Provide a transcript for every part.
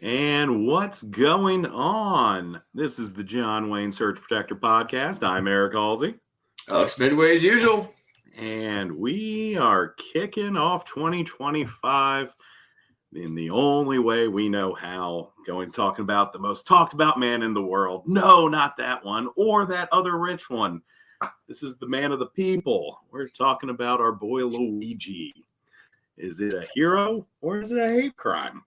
And what's going on? This is the John Wayne Surge Protector Podcast. I'm Eric Halsey. Alex Midway as usual. And we are kicking off 2025 in the only way we know how. Talking about the most talked about man in the world. No, not that one. Or that other rich one. This is the man of the people. We're talking about our boy Luigi. Is it a hero or is it a hate crime?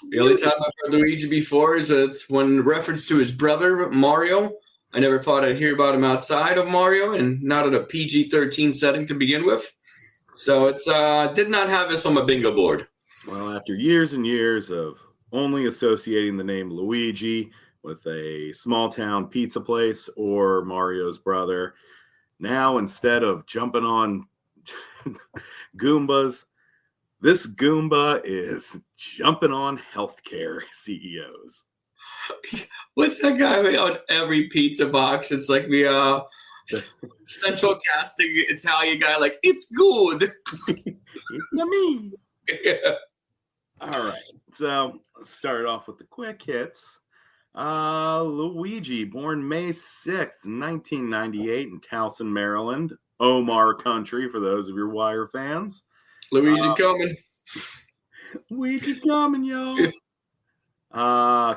The only time I've heard Luigi before is it's when reference to his brother, Mario. I never thought I'd hear about him outside of Mario and not at a PG-13 setting to begin with. So it's did not have this on my bingo board. Well, after years and years of only associating the name Luigi with a small-town pizza place or Mario's brother, now instead of jumping on Goombas, this Goomba is jumping on healthcare CEOs. What's that guy on every pizza box? It's like the central casting Italian guy, like, it's good. It's me. Yeah. All right. So let's start off with the quick hits. Luigi, born May 6th, 1998 in Towson, Maryland. Omar country for those of your Wire fans. Luigi coming. Luigi coming, yo.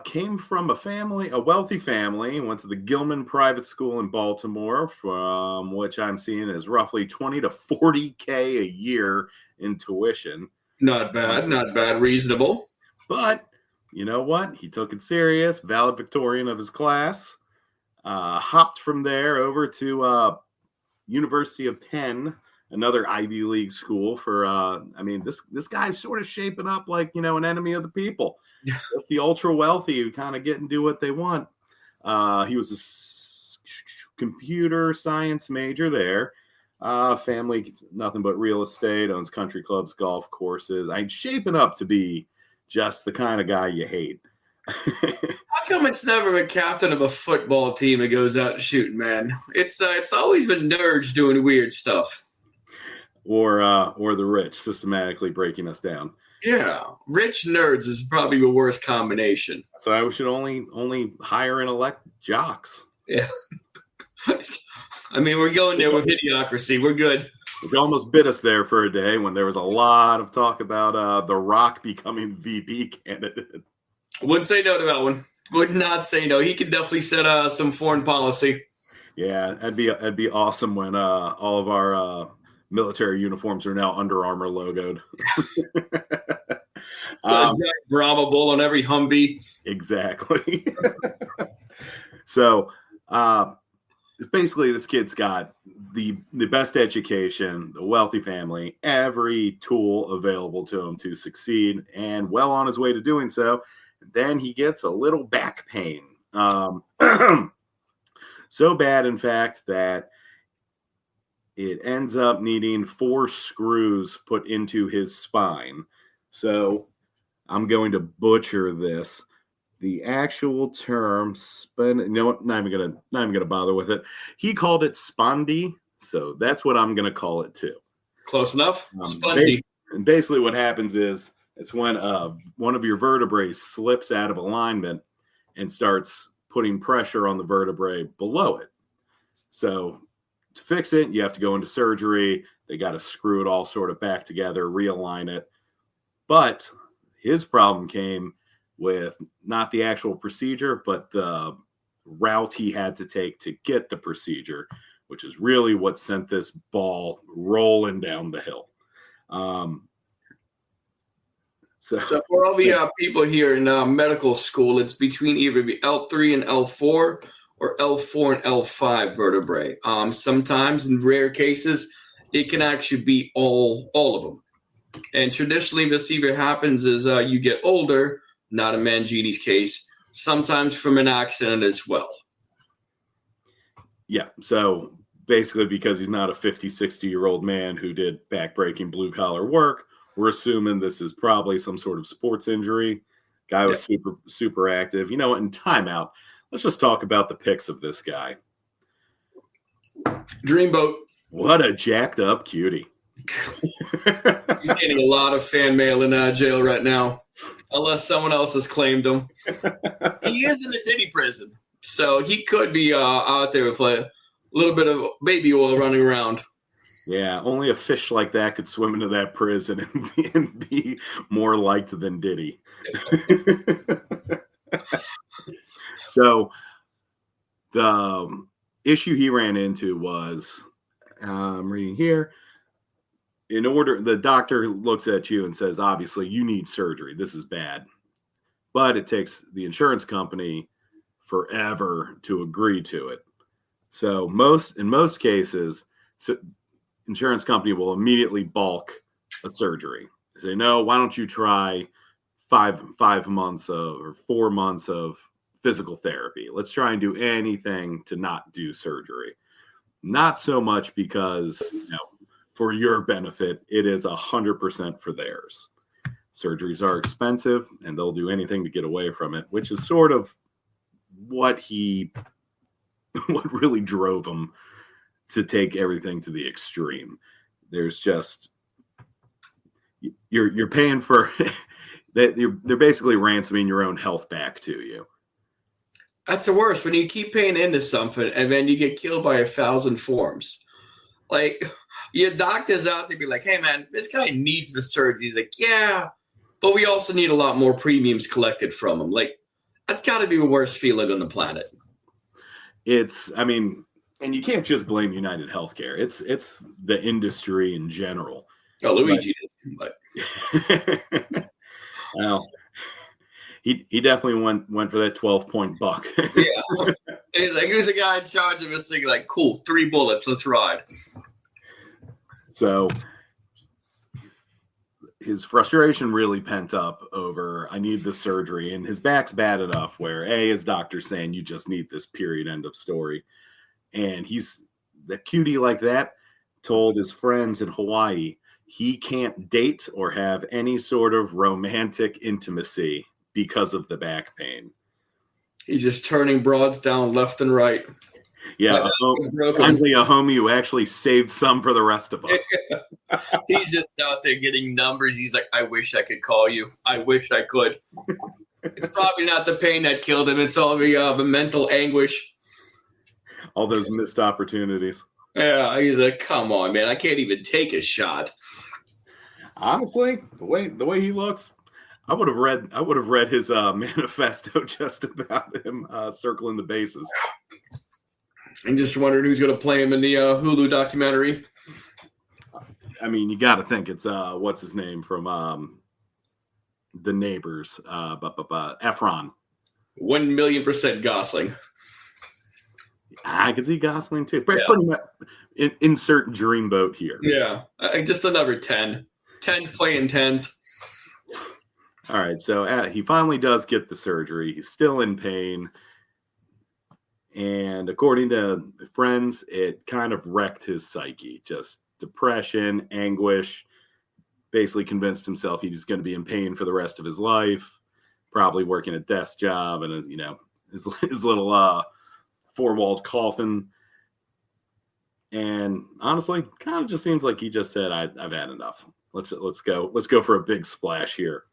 Came from a wealthy family, went to the Gilman Private School in Baltimore, from which I'm seeing is roughly $20,000 to $40,000 a year in tuition. Not bad, reasonable. But you know what? He took it serious, valedictorian of his class, hopped from there over to University of Penn, another Ivy League school for, this guy's sort of shaping up like, an enemy of the people. Just the ultra wealthy who kind of get and do what they want. He was a computer science major there. Family, nothing but real estate, owns country clubs, golf courses. I'm shaping up to be just the kind of guy you hate. How come it's never a captain of a football team that goes out shooting, man? It's always been nerds doing weird stuff. Or the rich systematically breaking us down. Yeah, rich nerds is probably the worst combination. So we should only hire and elect jocks. Yeah. I mean, we're going there with idiocracy. We're good. It almost bit us there for a day when there was a lot of talk about The Rock becoming VP candidate. Wouldn't say no to that one. Would not say no. He could definitely set some foreign policy. Yeah, that'd be awesome when all of our military uniforms are now Under Armour logoed. Bravo Bull on every Humvee. Exactly. So basically this kid's got the best education, the wealthy family, every tool available to him to succeed, and well on his way to doing so. Then he gets a little back pain. So bad, in fact, that it ends up needing 4 screws put into his spine. So I'm going to butcher this. The actual term, not even gonna bother with it. He called it spondy, so that's what I'm gonna call it too. Close enough. Spondy. And basically, what happens is it's when one of your vertebrae slips out of alignment and starts putting pressure on the vertebrae below it. So to fix it, you have to go into surgery. They got to screw it all sort of back together, realign it. But his problem came with not the actual procedure, but the route he had to take to get the procedure, which is really what sent this ball rolling down the hill. So for all the people here in medical school, it's between either the L3 and L4 or L4 and L5 vertebrae. Sometimes, in rare cases, it can actually be all of them. And traditionally, this either happens as you get older, not in Mangini's case, sometimes from an accident as well. Yeah, so basically because he's not a 50, 60-year-old man who did backbreaking blue-collar work, we're assuming this is probably some sort of sports injury. Guy was super active. You know what, in timeout, let's just talk about the pics of this guy. Dreamboat. What a jacked up cutie. He's getting a lot of fan mail in jail right now. unless someone else has claimed him. He is in a Diddy prison, so he could be out there with a little bit of baby oil running around. Yeah, only a fish like that could swim into that prison and be more liked than Diddy. So the issue he ran into was, I'm reading here, the doctor looks at you and says, obviously, you need surgery. This is bad. But it takes the insurance company forever to agree to it. So in most cases, insurance company will immediately balk a surgery. Say, no, why don't you try 5 months or 4 months of physical therapy? Let's try and do anything to not do surgery. Not so much because, for your benefit, it is 100% for theirs. Surgeries are expensive, and they'll do anything to get away from it, which is sort of what really drove him to take everything to the extreme. There's just, you're paying for that. They're basically ransoming your own health back to you. That's the worst, when you keep paying into something and then you get killed by 1,000 forms. Like, your doctor's out there be like, hey man, this guy needs the surgery. He's like, yeah, but we also need a lot more premiums collected from him. Like, that's got to be the worst feeling on the planet. And you can't just blame United Healthcare. It's the industry in general. Oh, Luigi did, but well, he definitely went for that 12-point buck. Yeah, he's the guy in charge of this thing. Like, cool, 3 bullets, let's ride. So his frustration really pent up over, I need this surgery, and his back's bad enough where his doctor's saying you just need this, period, end of story. And he's the cutie like that told his friends in Hawaii he can't date or have any sort of romantic intimacy because of the back pain. He's just turning broads down left and right. Yeah, finally a homie who actually saved some for the rest of us. He's just out there getting numbers. He's like, I wish I could call you. I wish I could. It's probably not the pain that killed him. It's all the mental anguish. All those missed opportunities. Yeah, he's like, come on, man. I can't even take a shot. Honestly, the way he looks, I would have read his manifesto just about him circling the bases. And just wondering who's going to play him in the Hulu documentary. I mean, you got to think it's what's his name from The Neighbors, Efron. 1,000,000% Gosling. I could see Gosling too. Yeah. Pretty much insert Dreamboat here. Yeah, just another 10. 10 playing 10s. All right, so he finally does get the surgery. He's still in pain. And according to friends, it kind of wrecked his psyche. Just depression, anguish. Basically convinced himself he's going to be in pain for the rest of his life. Probably working a desk job and, his little four-walled coffin. And honestly, kind of just seems like he just said, I've had enough. Let's go for a big splash here.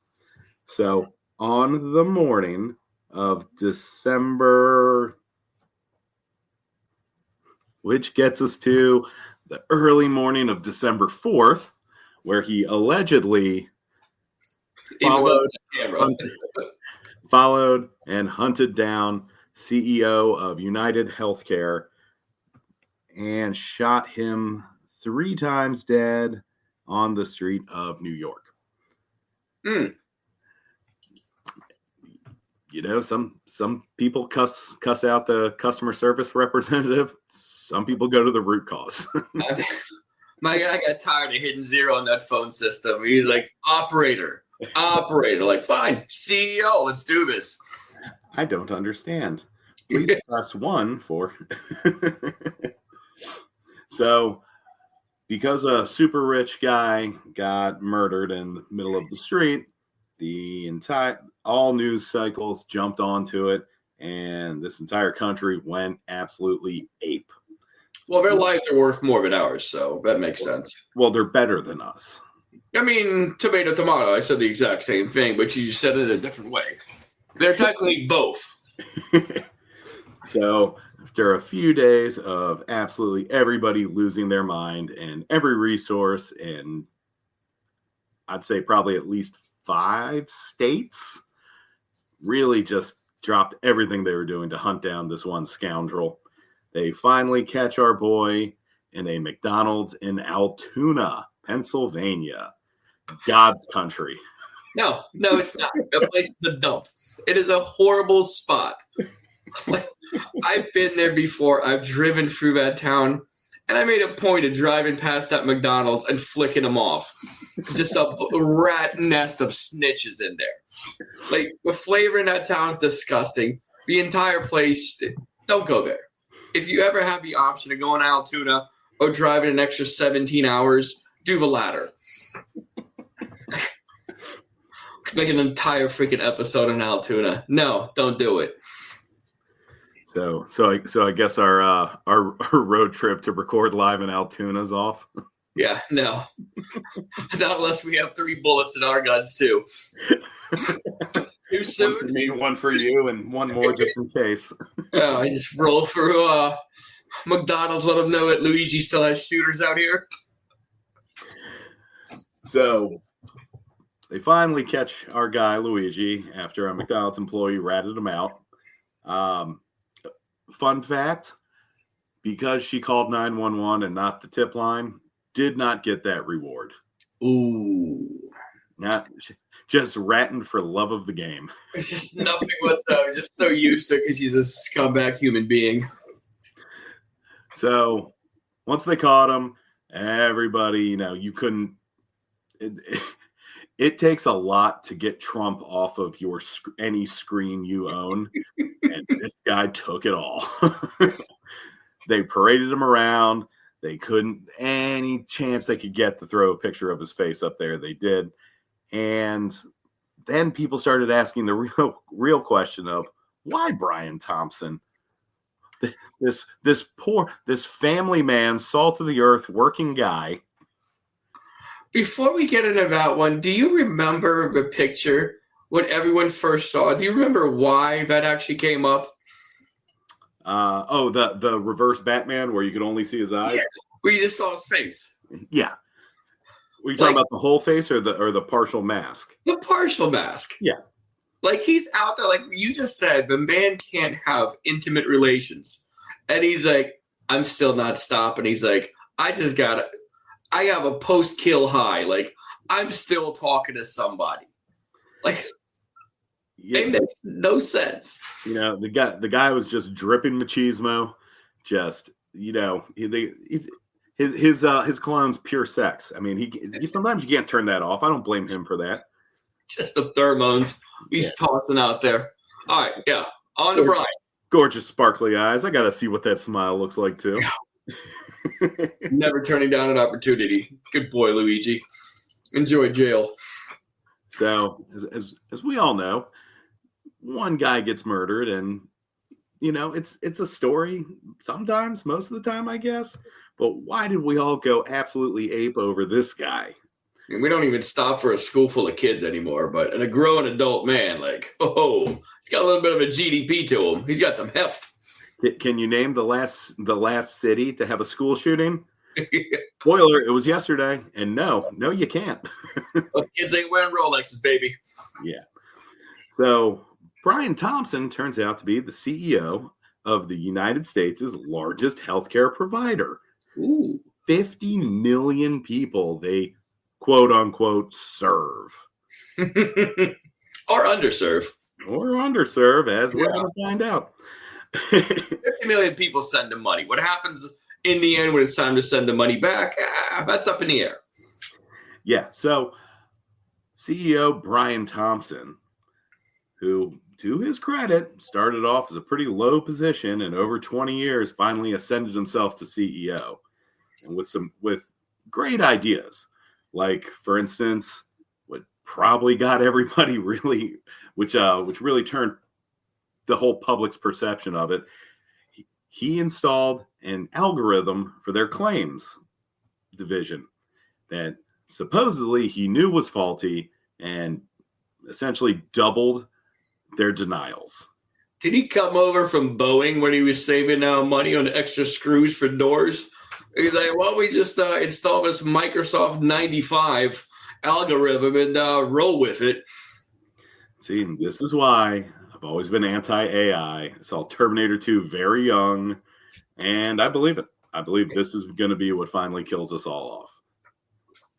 So on the morning of December, which gets us to the early morning of December 4th, where he allegedly followed and hunted down CEO of United Healthcare and shot him 3 times dead on the street of New York. Some people cuss out the customer service representative. Some people go to the root cause. My guy got tired of hitting 0 on that phone system. He's like, operator. Like, fine, CEO, let's do this. I don't understand. Please press 1 for. So, because a super rich guy got murdered in the middle of the street, all news cycles jumped onto it, and this entire country went absolutely ape. Well, their lives are worth more than ours, so that makes sense. Well, they're better than us. I mean, tomato, tomato. I said the exact same thing, but you said it a different way. They're technically both. So after a few days of absolutely everybody losing their mind and every resource in, I'd say probably at least 5 states, really just dropped everything they were doing to hunt down this one scoundrel. They finally catch our boy in a McDonald's in Altoona, Pennsylvania, God's country. No, it's not. That place is a dump. It is a horrible spot. I've been there before. I've driven through that town, and I made a point of driving past that McDonald's and flicking them off. Just a rat nest of snitches in there. Like, the flavor in that town is disgusting. The entire place, don't go there. If you ever have the option of going to Altoona or driving an extra 17 hours, do the latter. Make an entire freaking episode in Altoona. No, don't do it. So I guess our road trip to record live in Altoona is off. Yeah, no. Not unless we have 3 bullets in our guns too. Too soon. One for me, one for you, and one more just in case. Oh, I just roll through McDonald's, let them know that Luigi still has shooters out here. So they finally catch our guy Luigi after a McDonald's employee ratted him out. Fun fact, because she called 911 and not the tip line, did not get that reward. Ooh. Not just ratting for love of the game. Just nothing whatsoever. Just so used to it because she's a scumbag human being. So once they caught him, everybody, you couldn't. It takes a lot to get Trump off of any screen you own, and this guy took it all. They paraded him around. They couldn't, any chance they could get to throw a picture of his face up there, they did. And then people started asking the real question of, why Brian Thompson? This family man, salt of the earth, working guy. Before we get into that one, do you remember the picture when everyone first saw it? Do you remember why that actually came up? The reverse Batman where you could only see his eyes? Yeah, where you just saw his face. Yeah. Were you talking about the whole face or the partial mask? The partial mask. Yeah. Like, he's out there, like you just said, the man can't have intimate relations. And he's like, I'm still not stopping. He's like, I have a post-kill high. Like, I'm still talking to somebody. Like, it makes no sense. The guy was just dripping machismo. Just, his cologne's pure sex. I mean, he sometimes you can't turn that off. I don't blame him for that. Just the pheromones he's tossing out there. All right, yeah. On to Brian. Gorgeous, sparkly eyes. I got to see what that smile looks like, too. Never turning down an opportunity. Good boy, Luigi. Enjoy jail. So, as we all know, one guy gets murdered, and it's a story. Sometimes, most of the time, I guess. But why did we all go absolutely ape over this guy? And we don't even stop for a school full of kids anymore. But a grown adult man, like, he's got a little bit of a GDP to him. He's got some heft. Can you name the last city to have a school shooting? Spoiler, it was yesterday. And no, you can't. Well, kids ain't wearing Rolexes, baby. Yeah. So Brian Thompson turns out to be the CEO of the United States' largest healthcare provider. Ooh. 50 million people they quote unquote serve. Or underserve. As we're going to find out. 50 million people send him money. What happens in the end when it's time to send the money back? That's up in the air. Yeah. So CEO Brian Thompson, who, to his credit, started off as a pretty low position and over 20 years finally ascended himself to CEO, and with great ideas. Like, for instance, what probably got everybody really, which really turned the whole public's perception of it. He installed an algorithm for their claims division that supposedly he knew was faulty and essentially doubled their denials. Did he come over from Boeing when he was saving money on extra screws for doors? He's like, well, we just install this Microsoft 95 algorithm and roll with it. See, this is why I've always been anti-AI. I saw Terminator 2 very young, and I believe it. I believe this is going to be what finally kills us all off.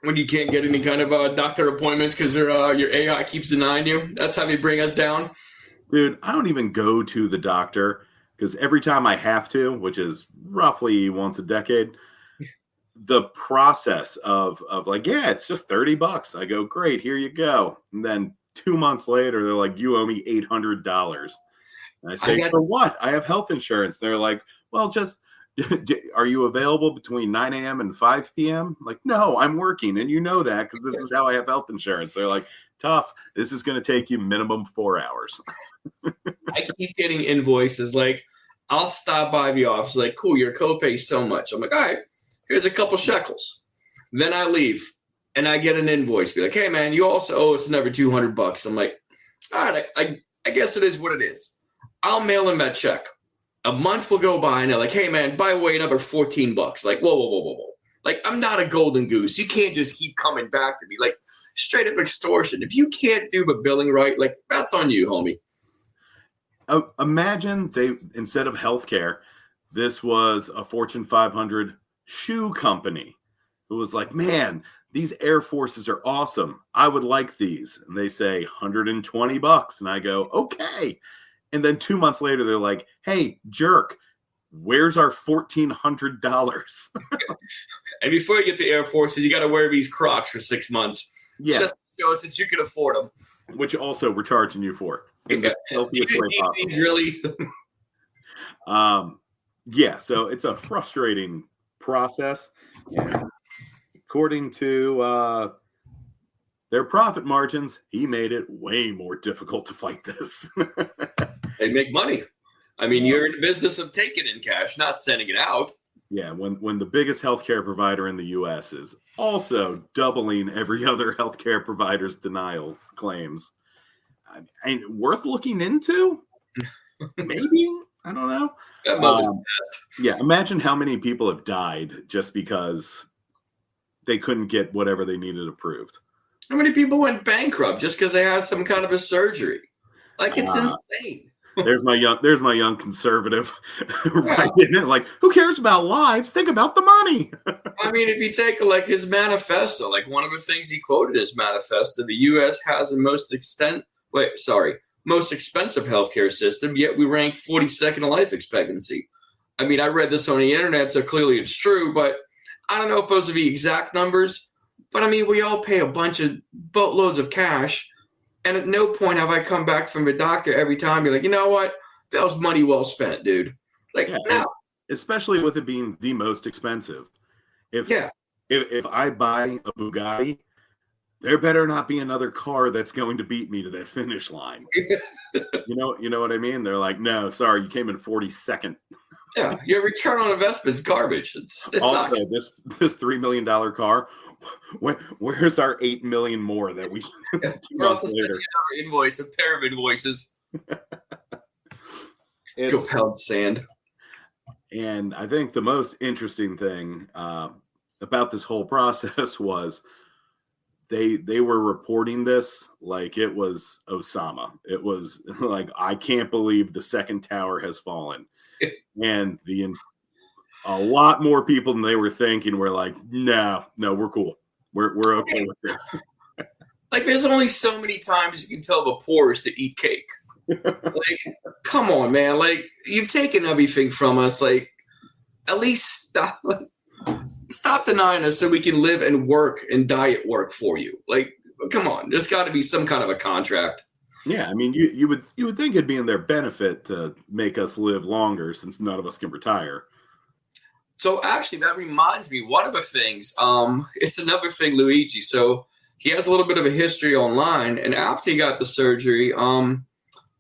When you can't get any kind of doctor appointments because your AI keeps denying you. That's how they bring us down. Dude, I don't even go to the doctor because every time I have to, which is roughly once a decade, the process of like, yeah, it's just $30. I go, great, here you go. And then 2 months later, they're like, you owe me $800. And I say, for what? I have health insurance. They're like, well, just, are you available between 9 a.m. and 5 p.m.? Like, no, I'm working. And you know that because this is how I have health insurance. They're like, tough. This is going to take you minimum 4 hours. I keep getting invoices like, I'll stop by the office. Like, cool, your copay is so much. I'm like, all right, here's a couple shekels. Then I leave and I get an invoice. Be like, hey, man, you also owe us another $200. I'm like, all right, I guess it is what it is. I'll mail him that check. A month will go by and they're like, hey, man, by the way, another $14. Like, whoa. Like, I'm not a golden goose. You can't just keep coming back to me. Like, straight up extortion. If you can't do the billing right, like, that's on you, homie. Imagine they, instead of healthcare, this was a Fortune 500 shoe company who was like, man, these Air Forces are awesome. I would like these. And they say $120. And I go, okay. And then 2 months later, they're like, hey, jerk, where's our $1,400? And before you get the Air Forces, you got to wear these Crocs for 6 months. Yeah. Just to show us that you can afford them. Which also we're charging you for in the healthiest way possible. Really? Yeah, so it's a frustrating process. And according to their profit margins, he made it way more difficult to fight this. They make money. I mean, you're in the business of taking in cash, not sending it out. Yeah, when the biggest healthcare provider in the U.S. is also doubling every other healthcare provider's denials claims, worth looking into? Maybe? I don't know. Yeah, imagine how many people have died just because they couldn't get whatever they needed approved. How many people went bankrupt just because they had some kind of a surgery? Like, it's insane. There's my young conservative right in it. Like, who cares about lives? Think about the money. I mean, if you take like his manifesto, like one of the things he quoted his manifesto, the U.S. has the most expensive healthcare system, yet we rank 42nd in life expectancy. I mean, I read this on the internet, so clearly it's true, but I don't know if those are the exact numbers. But I mean, we all pay a bunch of boatloads of cash. And at no point have I come back from a doctor every time. You're like, you know what? That was money well spent, dude. Like, no. Especially with it being the most expensive. If I buy a Bugatti, there better not be another car that's going to beat me to that finish line. You know what I mean? They're like, no, sorry, you came in 42nd. Yeah, your return on investment's garbage. It also, sucks. This $3 million car. Where's our $8 million more that we? We're also sending another invoice, a pair of invoices. Go pound sand. And I think the most interesting thing about this whole process was they were reporting this like it was Osama. It was like, I can't believe the second tower has fallen, and a lot more people than they were thinking were like, no, we're cool. We're okay with this. Like, there's only so many times you can tell the poorest to eat cake. Like, come on, man. Like, you've taken everything from us. Like, at least stop denying us so we can live and work and die at work for you. Like, come on. There's got to be some kind of a contract. Yeah, I mean, you would think it'd be in their benefit to make us live longer since none of us can retire. So actually, that reminds me, one of the things, it's another thing, Luigi. So he has a little bit of a history online, and after he got the surgery,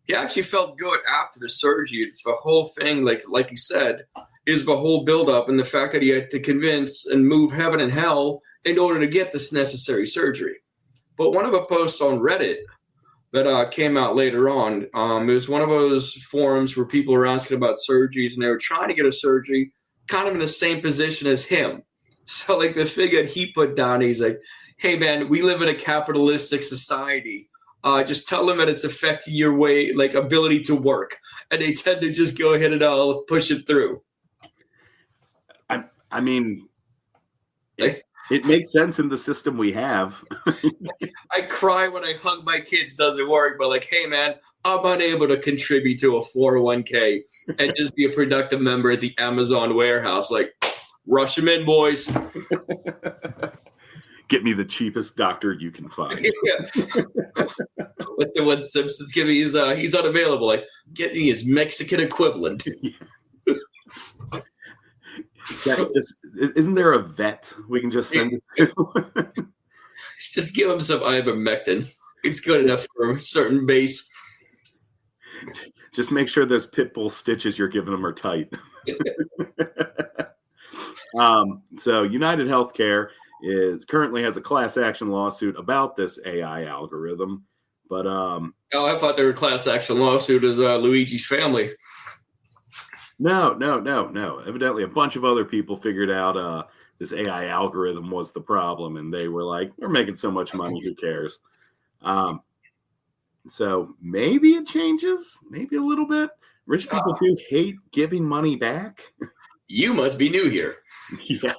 he actually felt good after the surgery. It's the whole thing, like you said, is the whole buildup and the fact that he had to convince and move heaven and hell in order to get this necessary surgery. But one of the posts on Reddit that came out later on, it was one of those forums where people were asking about surgeries, and they were trying to get a surgery kind of in the same position as him. So, like, the figure he put down, he's like, hey, man, we live in a capitalistic society. Just tell them that it's affecting your ability to work. And they tend to just go ahead and push it through. I mean, it makes sense in the system we have. I cry when I hug my kids, doesn't work. But like, hey, man, I'm unable to contribute to a 401k and just be a productive member at the Amazon warehouse. Like, rush them in, boys. Get me the cheapest doctor you can find. What's the one Simpsons give me? He's unavailable. Like, get me his Mexican equivalent. Isn't there a vet we can just send it to? Just give him some ivermectin. It's good enough for a certain base. Just make sure those pit bull stitches you're giving them are tight. So United Healthcare currently has a class action lawsuit about this AI algorithm, but I thought they were class action lawsuit as Luigi's family. No. Evidently, a bunch of other people figured out this AI algorithm was the problem, and they were like, "We're making so much money, who cares?" So maybe it changes, maybe a little bit. Rich people do hate giving money back. You must be new here. Yeah.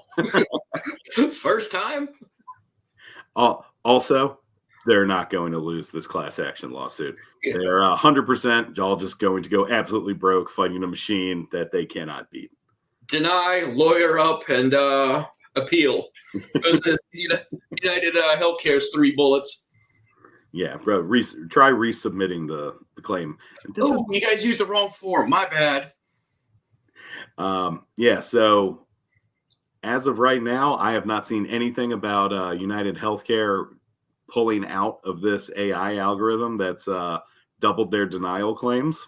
First time? Also, they're not going to lose this class action lawsuit. Yeah. They're 100% all just going to go absolutely broke fighting a machine that they cannot beat. Deny, lawyer up, and appeal. United Healthcare's 3 bullets. Yeah, bro. Try resubmitting the claim. You guys used the wrong form. My bad. Yeah, so as of right now, I have not seen anything about United Healthcare pulling out of this AI algorithm that's doubled their denial claims.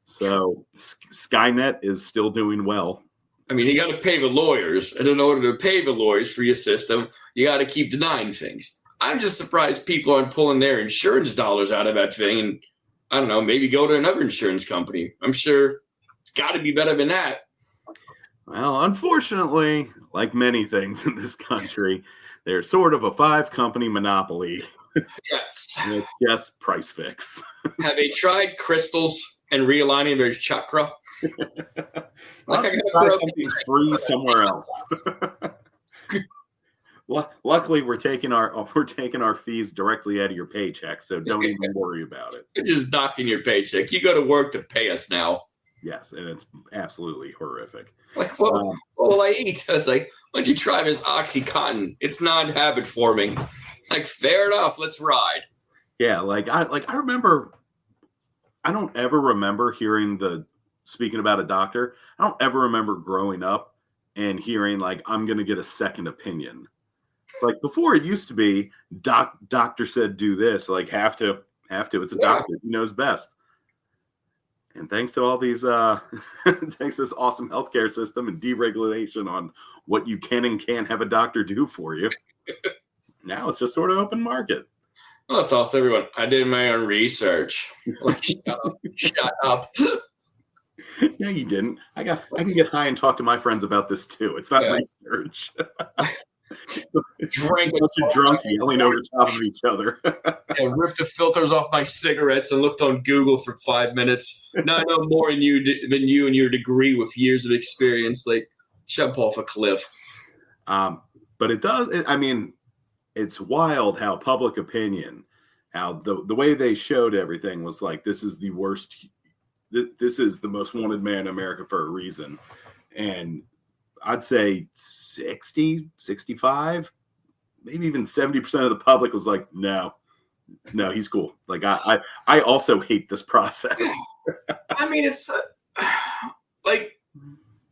So Skynet is still doing well. I mean, you got to pay the lawyers, and in order to pay the lawyers for your system, you got to keep denying things. I'm just surprised people aren't pulling their insurance dollars out of that thing and, I don't know, maybe go to another insurance company. I'm sure it's got to be better than that. Well, unfortunately, like many things in this country, they're sort of a 5-company monopoly. Yes. It's just price fix. Have they tried crystals and realigning their chakra? I gotta try something free somewhere else. Luckily, we're taking our fees directly out of your paycheck, so don't even worry about it. You're just knocking your paycheck. You go to work to pay us now. Yes, and it's absolutely horrific. Like, what will I eat? I was like, why don't you try this OxyContin? It's non-habit forming. Like, fair enough. Let's ride. Yeah, I remember. I don't ever remember hearing speaking about a doctor. I don't ever remember growing up and hearing like I'm going to get a second opinion. Like before, it used to be doctor said do this. Like have to. It's a doctor. He knows best. And thanks to all these, thanks to this awesome healthcare system and deregulation on what you can and can't have a doctor do for you, now it's just sort of open market. Well, that's awesome, everyone. I did my own research. Like, shut up. No, you didn't. I can get high and talk to my friends about this too. It's not research. Drank a bunch of drunks yelling over top of each other. Ripped the filters off my cigarettes and looked on Google for 5 minutes. Now I know more than you and your degree with years of experience. Like, jump off a cliff. But it does. It's wild how public opinion, how the way they showed everything was like, this is the worst. This is the most wanted man in America for a reason. And I'd say 60, 65, maybe even 70% of the public was like, no, he's cool. Like I also hate this process. I mean, it's like,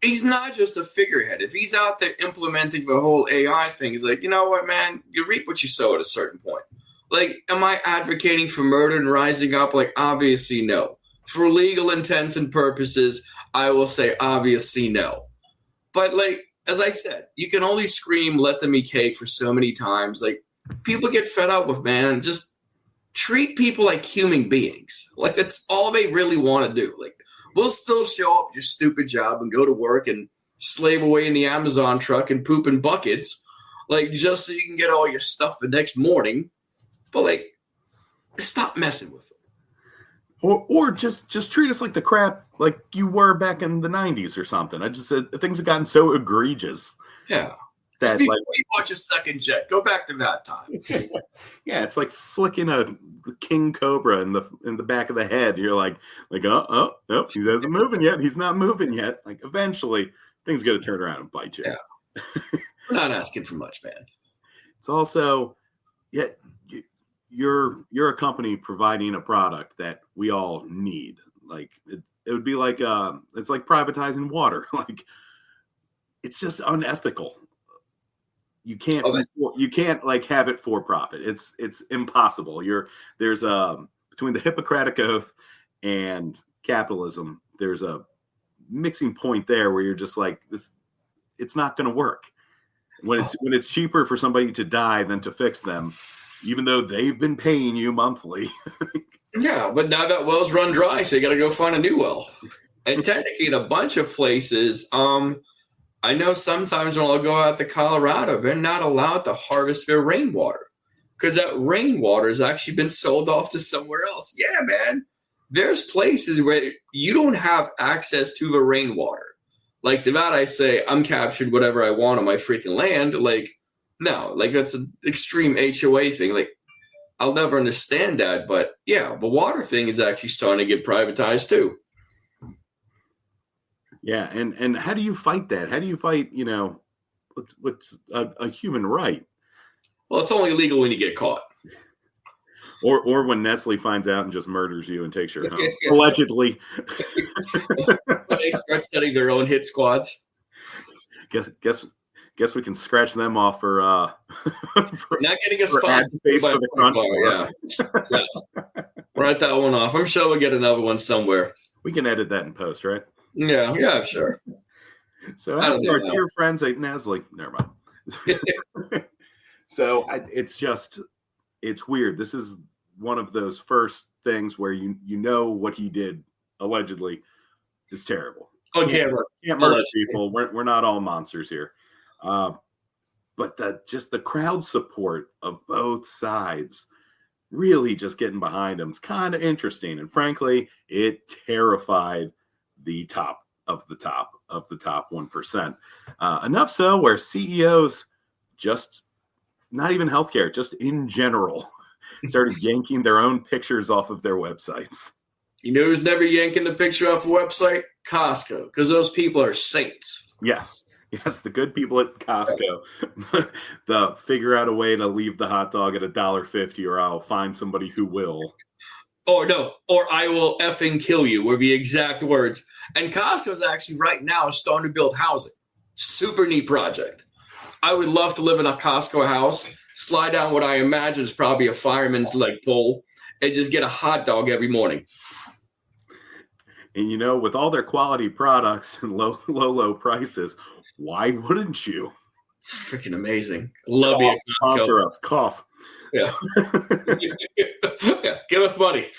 he's not just a figurehead. If he's out there implementing the whole AI thing, he's like, you know what, man, you reap what you sow at a certain point. Like, am I advocating for murder and rising up? Like, obviously no. For legal intents and purposes, I will say obviously no. But, like, as I said, you can only scream "let them eat cake" for so many times. Like, people get fed up with, man. Just treat people like human beings. Like, that's all they really want to do. Like, we'll still show up at your stupid job and go to work and slave away in the Amazon truck and poop in buckets, like, just so you can get all your stuff the next morning. But, like, stop messing with it. Or just treat us like the crap like you were back in the 90s or something. I just said things have gotten so egregious. Yeah. That, before you watch a second jet, go back to that time. Yeah, it's like flicking a king cobra in the back of the head. You're like, oh, he hasn't moving yet. He's not moving yet. Like, eventually, things got to turn around and bite you. Yeah. We're not asking for much, man. It's also, yeah, you're a company providing a product that we all need. Like, it would be like it's like privatizing water. Like, it's just unethical. You can't like have it for profit. It's impossible. There's between the Hippocratic Oath and capitalism, there's a mixing point there where you're just like, this, it's not going to work. When it's cheaper for somebody to die than to fix them, even though they've been paying you monthly. Yeah, but now that well's run dry, so you got to go find a new well. And technically, in a bunch of places, I know sometimes when I'll go out to Colorado, they're not allowed to harvest their rainwater because that rainwater has actually been sold off to somewhere else. Yeah, man. There's places where you don't have access to the rainwater. Like, to that, I say, I'm captured whatever I want on my freaking land. Like, no, like, that's an extreme HOA thing. Like, I'll never understand that. But, yeah, the water thing is actually starting to get privatized, too. Yeah, and how do you fight that? How do you fight, what's a human right? Well, it's only illegal when you get caught. Or when Nestle finds out and just murders you and takes your home. Allegedly. They start setting their own hit squads. Guess we can scratch them off for not getting a spot space for the crunch bar. Yeah. Write that one off. I'm sure we'll get another one somewhere. We can edit that in post, right? Yeah, sure. So after our dear friends at Nestle, never mind. So it's weird. This is one of those first things where you know what he did allegedly is terrible. On camera. Can't murder people. We're not all monsters here. But the crowd support of both sides really just getting behind him is kind of interesting. And frankly, it terrified the top of the top 1%. Enough so where CEOs, just not even healthcare, just in general, started yanking their own pictures off of their websites. You know who's never yanking the picture off a website? Costco, because those people are saints. Yes, the good people at Costco. The figure out a way to leave the hot dog at $1.50, or I'll find somebody who will. Or no, or I will effing kill you were the exact words. And Costco's actually right now starting to build housing. Super neat project. I would love to live in a Costco house, slide down what I imagine is probably a fireman's leg pole, and just get a hot dog every morning. And with all their quality products and low prices, why wouldn't you? It's freaking amazing. Love you. Sponsor us. Cough. Yeah. Yeah. Give us money.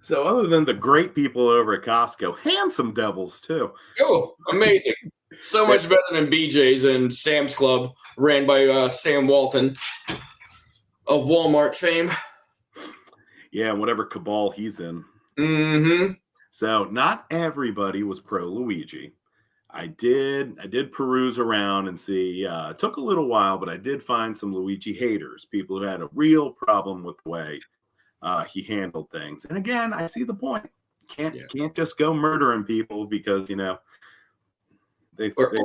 So other than the great people over at Costco, handsome devils too. Oh, amazing. So much better than BJ's and Sam's Club, ran by Sam Walton of Walmart fame. Yeah, whatever cabal he's in. Mm-hmm. So not everybody was pro Luigi. I did peruse around and see. It took a little while, but I did find some Luigi haters, people who had a real problem with the way he handled things. And again, I see the point. Can't just go murdering people because they threaten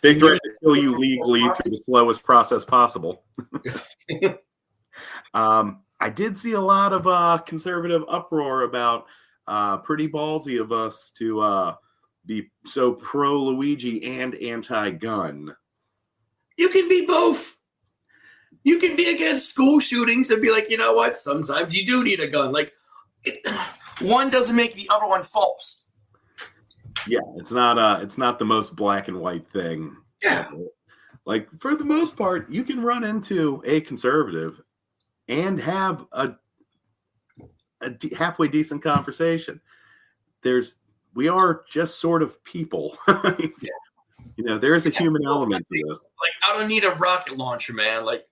to kill you legally through the slowest process possible. I did see a lot of conservative uproar about pretty ballsy of us to be so pro Luigi and anti-gun. You can be both. You can be against school shootings and be like, you know what? Sometimes you do need a gun. Like, one doesn't make the other one false. Yeah, it's not the most black and white thing. Yeah. Like, for the most part, you can run into a conservative and have a halfway decent conversation. We are just sort of people. There is a human element to this. Like, I don't need a rocket launcher, man. Like,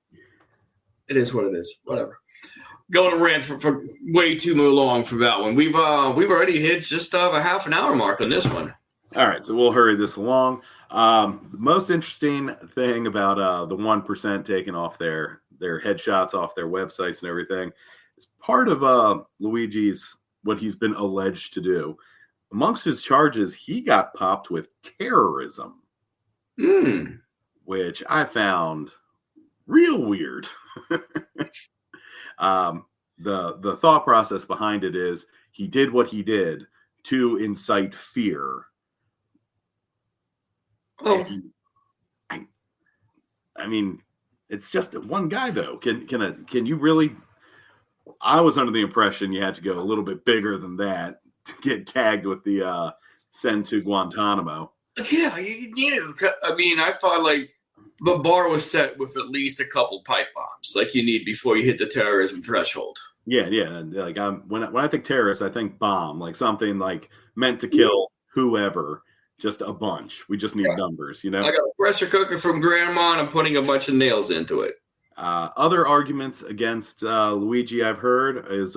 it is what it is. Whatever. Going to rant for way too long for that one. We've already hit just a half an hour mark on this one. All right, so we'll hurry this along. The most interesting thing about the 1% taking off their headshots off their websites and everything is part of Luigi's, what he's been alleged to do. Amongst his charges, he got popped with terrorism, which I found real weird. The thought process behind it is he did what he did to incite fear. Oh, I mean, it's just one guy though. Can you really? I was under the impression you had to go a little bit bigger than that to get tagged with the send to Guantanamo. Yeah, you need it. I mean, I thought like the bar was set with at least a couple pipe bombs, like you need before you hit the terrorism threshold. Yeah. Like when I think terrorist, I think bomb, like something like meant to kill whoever. Just a bunch. We just need numbers, I got a pressure cooker from grandma and I'm putting a bunch of nails into it. Other arguments against Luigi I've heard is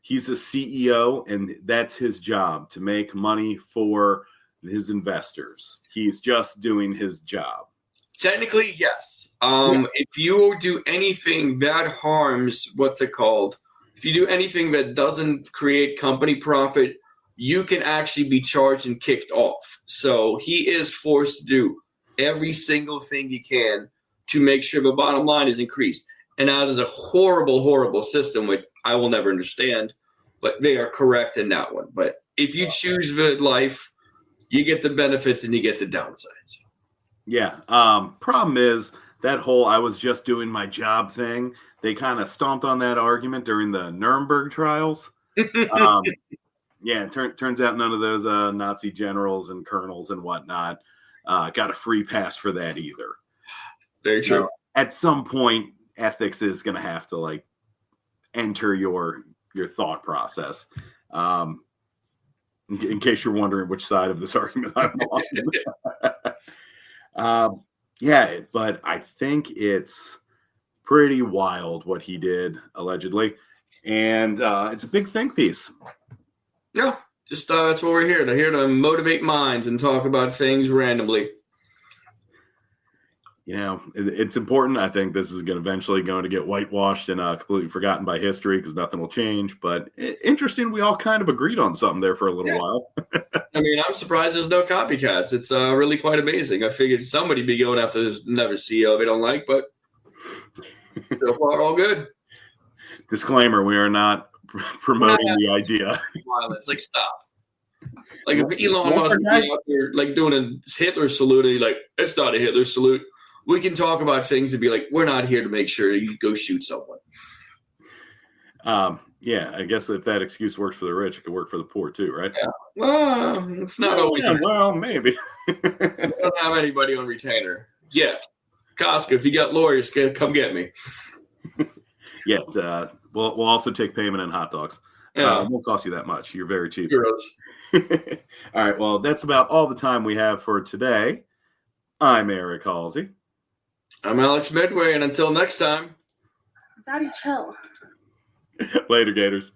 he's a CEO and that's his job, to make money for his investors. He's just doing his job. Technically, yes. If you do anything that harms, what's it called? If you do anything that doesn't create company profit, you can actually be charged and kicked off. So he is forced to do every single thing he can to make sure the bottom line is increased. And that is a horrible, horrible system, which I will never understand. But they are correct in that one. But if you choose the life, you get the benefits and you get the downsides. Yeah. Problem is that whole I was just doing my job thing. They kind of stomped on that argument during the Nuremberg trials. Yeah, turns out none of those Nazi generals and colonels and whatnot got a free pass for that either. Very true. At some point, ethics is going to have to like enter your thought process. In case you're wondering which side of this argument I'm on. Yeah, but I think it's pretty wild what he did allegedly, and it's a big think piece. Yeah, just that's what we're here to motivate minds and talk about things randomly. It's important. I think this is eventually going to get whitewashed and completely forgotten by history because nothing will change. But interesting, we all kind of agreed on something there for a little while. I mean, I'm surprised there's no copycats. It's really quite amazing. I figured somebody be going after this another CEO they don't like, but so far all good. Disclaimer: we are not promoting the idea. Violence, like stop. Like if Elon Musk be out there like doing a Hitler salute, and like it's not a Hitler salute. We can talk about things and be like, we're not here to make sure you go shoot someone. Yeah, I guess if that excuse works for the rich, it could work for the poor too, right? Yeah. Well, it's not always. Yeah, well, maybe. We don't have anybody on retainer yet. Costco, if you got lawyers, come get me. Yeah, we'll also take payment in hot dogs. Yeah. It won't cost you that much. You're very cheap. Heroes. All right, well, that's about all the time we have for today. I'm Eric Halsey. I'm Alex Midway, and until next time. Daddy, chill. Later, Gators.